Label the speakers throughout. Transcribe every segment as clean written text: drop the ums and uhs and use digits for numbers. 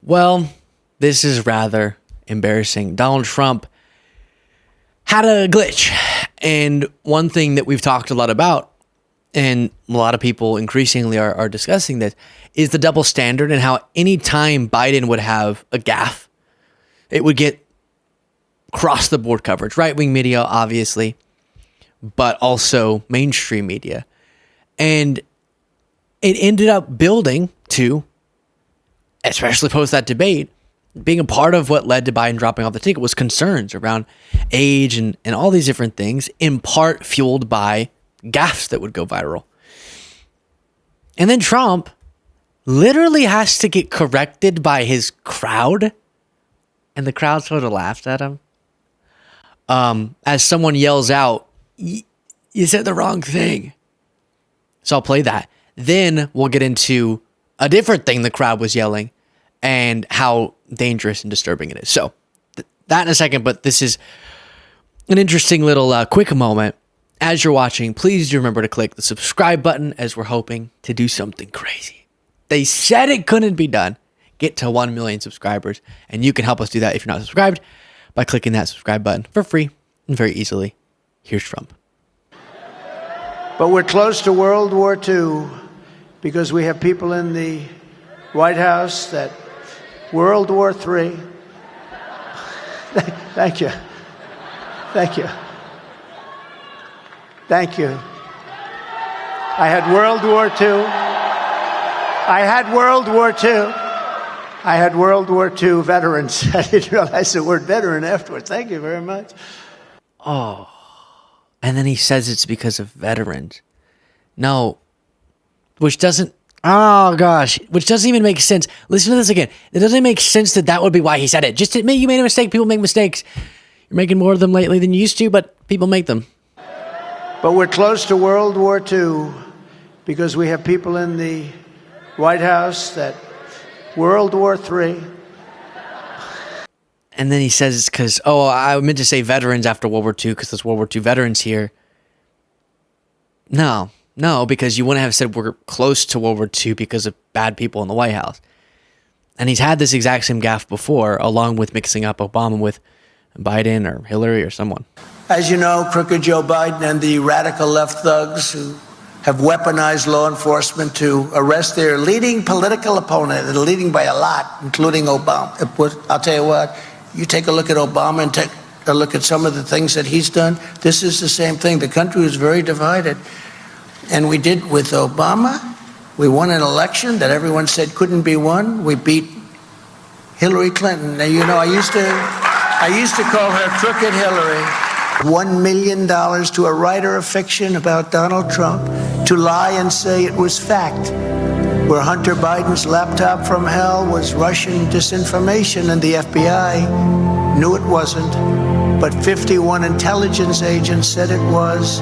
Speaker 1: Well, this is rather embarrassing. Donald Trump had a glitch. And one thing that we've talked a lot about, and a lot of people increasingly are discussing this, is the double standard and how any time Biden would have a gaffe, it would get across the board coverage. Right-wing media, obviously, but also mainstream media. And it ended up building to, especially post that debate, being a part of what led to Biden dropping off the ticket was concerns around age and all these different things, in part fueled by gaffes that would go viral. And then Trump literally has to get corrected by his crowd, and the crowd sort of laughs at him. As someone yells out, you said the wrong thing. So I'll play that. Then we'll get into a different thing the crowd was yelling and how dangerous and disturbing it is. So that in a second, but this is an interesting little quick moment. As you're watching, please do remember to click the subscribe button, as we're hoping to do something crazy. They said it couldn't be done. Get to 1 million subscribers, and you can help us do that if you're not subscribed by clicking that subscribe button for free and very easily. Here's Trump.
Speaker 2: But we're close to World War II because we have people in the White House that World War III. Thank you. Thank you. Thank you. I had World War II. I had World War II. I had World War II veterans. I didn't realize the word veteran afterwards. Thank you very much.
Speaker 1: Oh. And then he says it's because of veterans. No. Which doesn't... Oh, gosh. Which doesn't even make sense. Listen to this again. It doesn't make sense that would be why he said it. Just admit you made a mistake. People make mistakes. You're making more of them lately than you used to, but people make them.
Speaker 2: But we're close to World War II because we have people in the White House that World War III.
Speaker 1: And then he says it's because, I meant to say veterans after World War II because there's World War II veterans here. No, because you wouldn't have said we're close to World War II because of bad people in the White House. And he's had this exact same gaffe before, along with mixing up Obama with Biden or Hillary or someone.
Speaker 2: As you know, crooked Joe Biden and the radical left thugs who have weaponized law enforcement to arrest their leading political opponent, and leading by a lot, including Obama. I'll tell you what, you take a look at Obama and take a look at some of the things that he's done. This is the same thing. The country was very divided. And we did with Obama. We won an election that everyone said couldn't be won. We beat Hillary Clinton. Now, you know, I used to call her Crooked Hillary. $1 million to a writer of fiction about Donald Trump to lie and say it was fact. Where Hunter Biden's laptop from hell was Russian disinformation and the FBI knew it wasn't, but 51 intelligence agents said it was,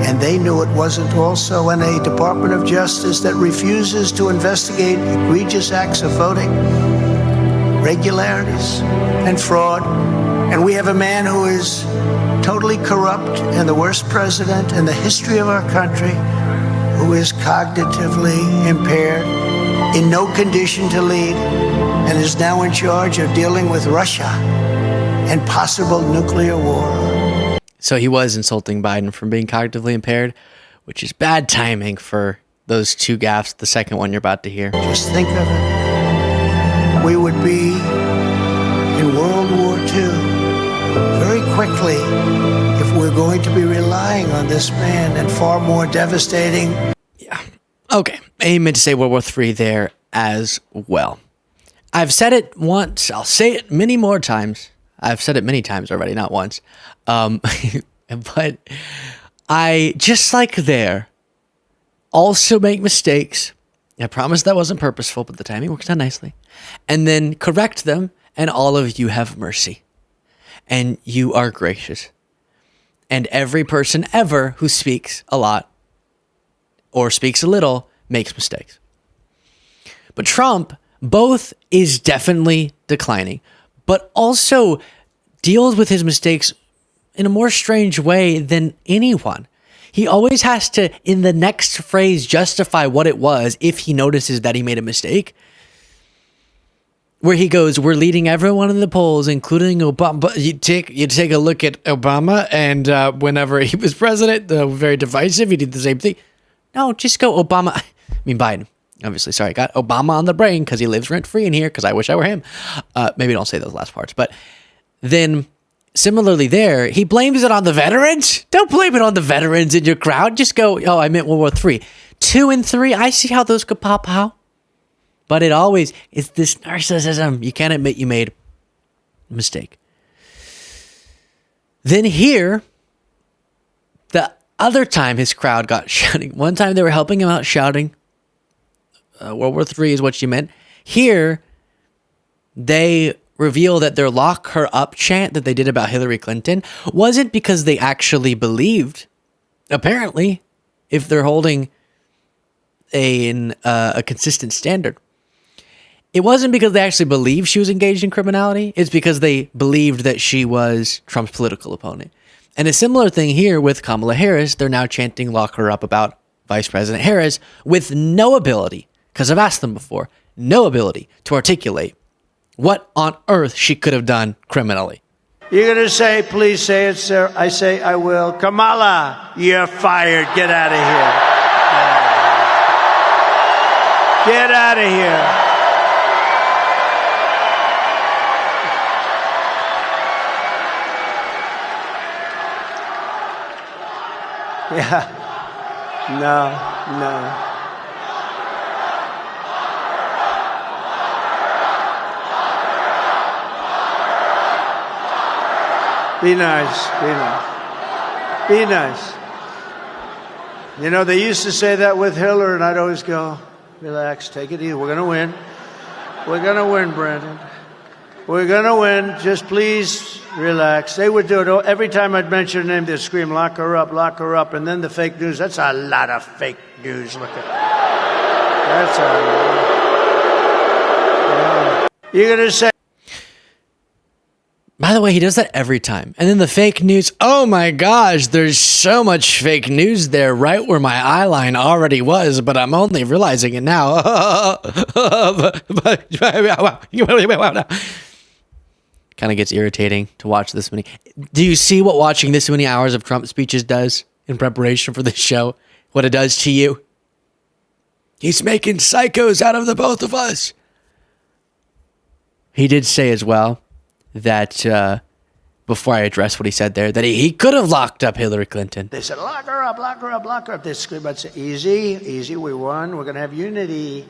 Speaker 2: and they knew it wasn't also, and a Department of Justice that refuses to investigate egregious acts of voting, irregularities, and fraud. And we have a man who is totally corrupt and the worst president in the history of our country, who is cognitively impaired, in no condition to lead, and is now in charge of dealing with Russia and possible nuclear war.
Speaker 1: So he was insulting Biden for being cognitively impaired, which is bad timing for those two gaffes, the second one you're about to hear.
Speaker 2: Just think of it. We would be in World War II very quickly if we're going to be relying on this man, and far more devastating.
Speaker 1: Yeah. Okay. I meant to say World War III there as well. I've said it once. I'll say it many more times. I've said it many times already, not once. But I, just like there, also make mistakes. I promise that wasn't purposeful, but the timing works out nicely. And then correct them, and all of you have mercy. And you are gracious. And every person ever who speaks a lot or speaks a little makes mistakes. But Trump both is definitely declining, but also deals with his mistakes in a more strange way than anyone. He always has to, in the next phrase, justify what it was if he notices that he made a mistake. where he goes, "We're leading everyone in the polls, including Obama." But you take a look at Obama, and whenever he was president, very divisive. He did the same thing. No, just go Obama. I mean Biden. Obviously, sorry, I got Obama on the brain because he lives rent free in here. Because I wish I were him. Maybe don't say those last parts. But then, similarly, there he blames it on the veterans. Don't blame it on the veterans in your crowd. Just go. Oh, I meant World War III, 2 and 3. I see how those could pop out. But it always is this narcissism. You can't admit you made a mistake. Then here, the other time his crowd got shouting. One time they were helping him out shouting, World War III is what you meant. Here, they reveal that their lock her up chant that they did about Hillary Clinton wasn't because they actually believed, apparently, if they're holding a consistent standard. It wasn't because they actually believed she was engaged in criminality. It's because they believed that she was Trump's political opponent. And a similar thing here with Kamala Harris. They're now chanting lock her up about Vice President Harris with no ability, because I've asked them before, no ability to articulate what on earth she could have done criminally.
Speaker 3: You're going to say, please say it, sir. I say, I will. Kamala, you're fired. Get out of here. Get out of here. Yeah. No. Be nice. Be nice. You know, they used to say that with Hillary, and I'd always go, relax, take it easy. We're going to win. We're going to win, Brandon. We're going to win. Just please relax. They would do it. Every time I'd mention her name, they'd scream, lock her up, lock her up. And then the fake news. That's a lot of fake news. Look at that. That's a lot. You're going to say.
Speaker 1: By the way, he does that every time. And then the fake news. Oh my gosh, there's so much fake news there right where my eye line already was, but I'm only realizing it now. Kind of gets irritating to watch this many. Do you see what watching this many hours of Trump speeches does in preparation for this show? What it does to you? He's making psychos out of the both of us. He did say as well that before I address what he said there, that he could have locked up Hillary Clinton.
Speaker 3: They said, lock her up, lock her up, lock her up. They screamed, I'd say, easy, we won. We're going to have unity.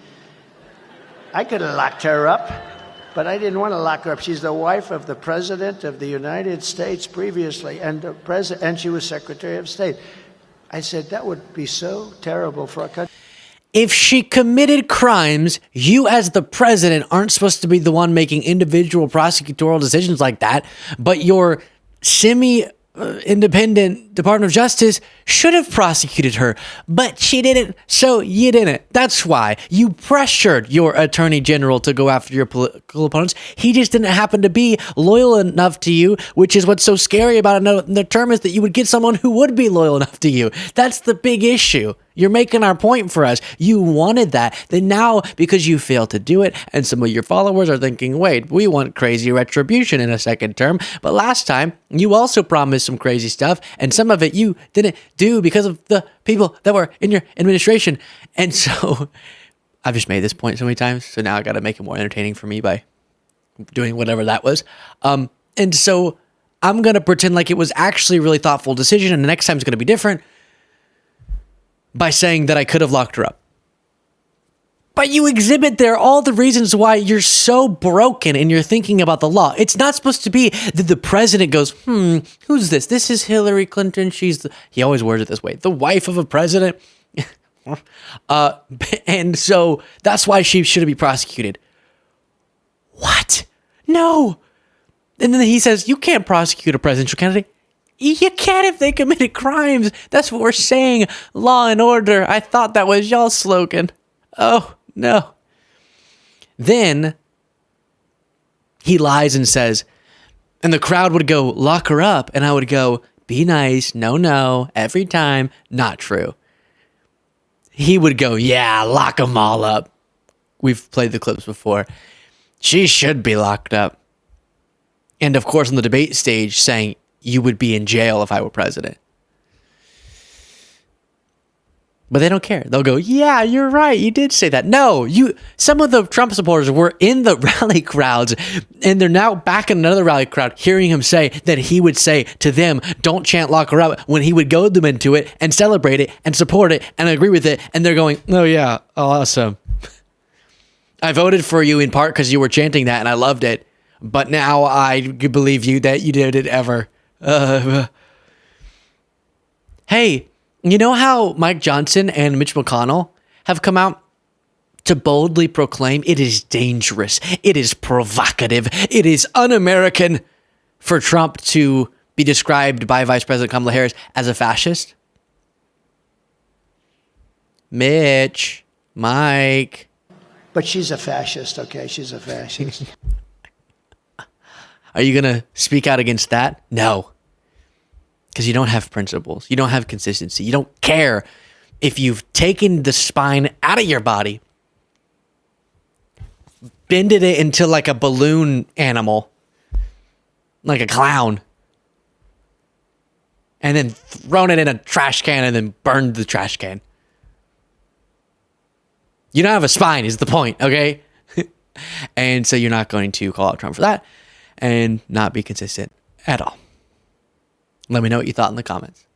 Speaker 3: I could have locked her up. But I didn't want to lock her up. She's the wife of the President of the United States previously, and she was Secretary of State. I said, that would be so terrible for our country.
Speaker 1: If she committed crimes, you as the president aren't supposed to be the one making individual prosecutorial decisions like that, but your semi-independent Department of Justice should have prosecuted her, but she didn't, so you didn't. That's why you pressured your attorney general to go after your political opponents. He just didn't happen to be loyal enough to you, which is what's so scary about another term, is that you would get someone who would be loyal enough to you. That's the big issue. You're making our point for us. You wanted that. Then now, because you failed to do it, and some of your followers are thinking, wait, we want crazy retribution in a second term. But last time, you also promised some crazy stuff, and some of it you didn't do because of the people that were in your administration. And so, I've just made this point so many times, so now I got to make it more entertaining for me by doing whatever that was. And so, I'm going to pretend like it was actually a really thoughtful decision, and the next time it's going to be different, by saying that I could have locked her up. But you exhibit there all the reasons why you're so broken in your thinking about the law. It's not supposed to be that the president goes, who's this? This is Hillary Clinton. He always words it this way, the wife of a president. And so that's why she should be prosecuted. What? No. And then he says, you can't prosecute a presidential candidate. You can't if they committed crimes. That's what we're saying. Law and order. I thought that was y'all's slogan. Oh, no. Then he lies and says, and the crowd would go, lock her up. And I would go, be nice. No, every time. Not true. He would go, yeah, lock them all up. We've played the clips before. She should be locked up. And of course, on the debate stage, saying, you would be in jail if I were president. But they don't care. They'll go, yeah, you're right. You did say that. No, some of the Trump supporters were in the rally crowds, and they're now back in another rally crowd hearing him say that he would say to them, don't chant lock her up, when he would goad them into it and celebrate it and support it and agree with it. And they're going, oh yeah, awesome. I voted for you in part because you were chanting that and I loved it. But now I believe you that you did it ever. Hey, you know how Mike Johnson and Mitch McConnell have come out to boldly proclaim it is dangerous, it is provocative, it is un-American for Trump to be described by Vice President Kamala Harris as a fascist? Mitch, Mike.
Speaker 3: But she's a fascist, okay? She's a fascist.
Speaker 1: Are you going to speak out against that? No. Because you don't have principles. You don't have consistency. You don't care if you've taken the spine out of your body, bended it into like a balloon animal, like a clown, and then thrown it in a trash can and then burned the trash can. You don't have a spine is the point, okay? And so you're not going to call out Trump for that and not be consistent at all. Let me know what you thought in the comments.